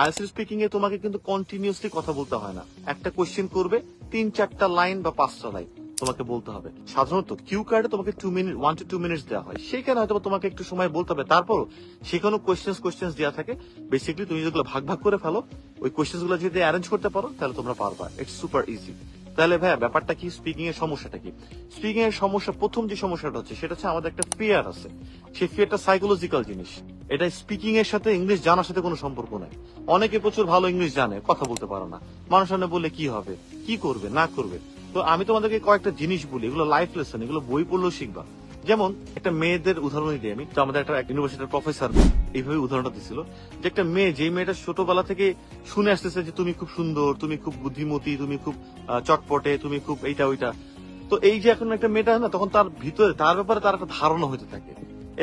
IELTS speaking এ তোমাকে কিন্তু continuously কথা বলতে হয় না। একটা কোশ্চেন করবে, 3-4টা লাইন বা 5টা লাইন তোমাকে বলতে হবে। সাধারণত কিউ কার্ডে তোমাকে 1 to 2 মিনিটস দেওয়া হয়, সেখানে হয়তো তোমাকে একটু সময় বলতে হবে। তারপরও সেখানেও কোশ্চেন দেওয়া থাকে। বেসিক্যালি তুমি যেগুলো ভাগ ভাগ করে ফেলো, ওই কোশ্চেন গুলো যদি অ্যারেঞ্জ করতে পারো তাহলে তোমরা পারবা। It's super easy. তাহলে ভাইয়া ব্যাপারটা কি, স্পিকিং এর সমস্যাটা কি? স্পিকিং এর সমস্যা, প্রথম যে সমস্যাটা হচ্ছে সেটা হচ্ছে আমাদের একটা ফিয়ার আছে। সেই ফিয়ারটা সাইকোলজিক্যাল জিনিস। এটা স্পিকিং এর সাথে, ইংলিশ জানার সাথে কোনো সম্পর্ক নাই। অনেকে প্রচুর ভালো ইংলিশ জানে, কথা বলতে পারে না। মানুষ সামনে বললে কি হবে, কি করবে না করবে। তো আমি তোমাদেরকে কয়েকটা জিনিস বলি, এগুলো লাইফ লেসন, এগুলো বই পড়লেও শিখবা। যেমন একটা মেয়েদের উদাহরণই দিই আমি। তো আমাদের একটা ইউনিভার্সিটির প্রফেসর এইভাবে উদাহরণটা দিছিল যে একটা মেয়ে, যে মেয়েটা ছোটবেলা থেকে শুনে আসতেছে যে তুমি খুব সুন্দর, তুমি খুব বুদ্ধিমতী, তুমি খুব চটপটে, তুমি খুব এইটা ওইটা। তো এই যে এখন একটা মেয়েটা না, তখন তার ভিতরে তার ব্যাপারে তার একটা ধারণা হতে থাকে।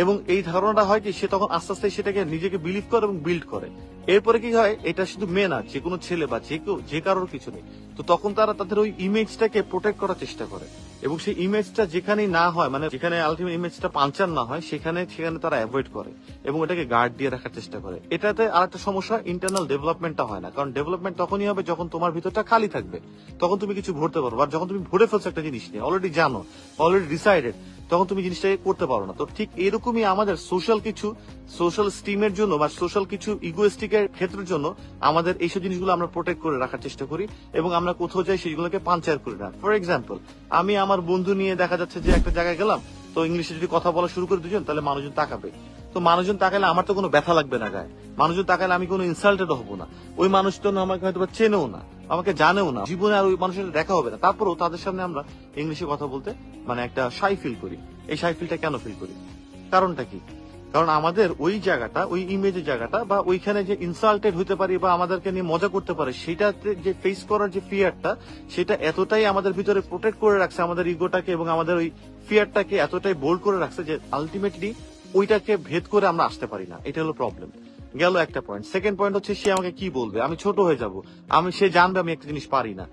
এবং এই ধারণাটা হয় কি, সে তখন আস্তে আস্তে সেটাকে নিজেকে বিলিভ করে এবং বিল্ড করে। এরপরে কি হয়, এটা শুধু মেয়ে না, যে কোনো ছেলে বা যে কেউ, যে কারোর কিছু নেই। তো তখন তারা তাদের ওই ইমেজটাকে প্রোটেক্ট করার চেষ্টা করে। এবং সেই ইমেজটা যেখানেই না হয়, মানে যেখানে আলটিমেট ইমেজটা পাঞ্চার না হয়, সেখানে সেখানে তারা অ্যাভয়েড করে এবং এটাকে গার্ড দিয়ে রাখার চেষ্টা করে। এটাতে আরেকটা সমস্যা, ইন্টারনাল ডেভেলপমেন্টটা হয় না। কারণ ডেভেলপমেন্ট তখনই হবে যখন তোমার ভিতরটা খালি থাকবে, তখন তুমি কিছু ভরতে পারো। আর যখন তুমি ভরে ফেলছো একটা জিনিস নিয়ে, অলরেডি জানো, অলরেডি ডিসাইডেড, তখন তুমি জিনিসটাকে করতে পারো না। তো ঠিক এরকমই আমাদের সোশ্যাল স্টিমের জন্য বা সোশ্যাল কিছু ইগোয়েস্টিকের ক্ষেত্রের জন্য আমাদের এইসব জিনিসগুলো আমরা প্রোটেক্ট করে রাখার চেষ্টা করি এবং আমরা কোথাও যাই সেগুলোকে পাঞ্চার করি না। ফর এক্সাম্পল, আমি আমার বন্ধু নিয়ে দেখা যাচ্ছে যে একটা জায়গায় গেলাম, তো ইংলিশে যদি কথা বলা শুরু করে দুজন, তাহলে মানুষজন তাকাবে। তো মানুষজন তাকালে আমার তো কোনো ব্যথা লাগবে না গায়ে। মানুষজন তাকালে আমি কোনো ইনসাল্টেড হবো না। ওই মানুষটা আমাকে হয়তো চেনেও না, আমাকে জানেও না, জীবনে আর ওই মানুষের সাথে দেখা হবে না। তারপরেও তাদের সামনে আমরা ইংলিশে কথা বলতে মানে একটা শাই ফিল করি। এই শাই ফিলটা কেন ফিল করি? কারণটা কি? কারণ আমাদের ওই জায়গাটা, ওই ইমেজের জায়গাটা, বা ওইখানে যে ইনসাল্টেড হতে পারি বা আমাদেরকে নিয়ে মজা করতে পারে, সেটাতে যে ফেস করার যে ফিয়ারটা, সেটা এতটাই আমাদের ভিতরে প্রোটেক্ট করে রাখছে আমাদের ইগোটাকে, এবং আমাদের ওই ফিয়ারটাকে এতটাই বোল্ড করে রাখছে যে আলটিমেটলি ওইটাকে ভেদ করে আমরা আসতে পারি না। এটা হলো প্রবলেম। গেল একটা পয়েন্ট। সেকেন্ড পয়েন্ট হচ্ছে, সে আমাকে কি বলবে, আমি ছোট হয়ে যাব, সে জানবে আমি একটা জিনিস পারি না।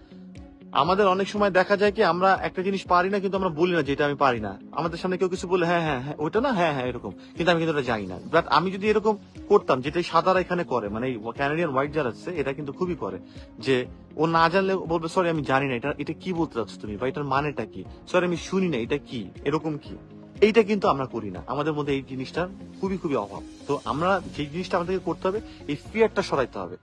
আমাদের অনেক সময় দেখা যায় কি, আমরা একটা জিনিস পারি না কিন্তু আমরা বলি না যে এটা আমি পারি না। আমাদের সামনে কেউ কিছু বলে, হ্যাঁ হ্যাঁ হ্যাঁ ওইটা না, হ্যাঁ হ্যাঁ এরকম, কিন্তু আমি কিন্তু এটা জানি না। বাট আমি যদি এরকম করতাম, যেটা সাদারা এখানে করে, মানে ক্যানাডিয়ান হোয়াইট যারা আছে, এটা কিন্তু খুবই করে, যে ও না জানলে বলবে সরি আমি জানি না, এটা এটা কি বলতে চাচ্ছ তুমি, বা এটার মানেটা কি, সরি আমি শুনি না, এটা কি, এরকম কি। এইটা কিন্তু আমরা করি না। আমাদের মধ্যে এই জিনিসটা খুবই খুবই অভাব। তো আমরা যে জিনিসটা আমাদেরকে করতে হবে, এই ফিয়ারটা সরাইতে হবে।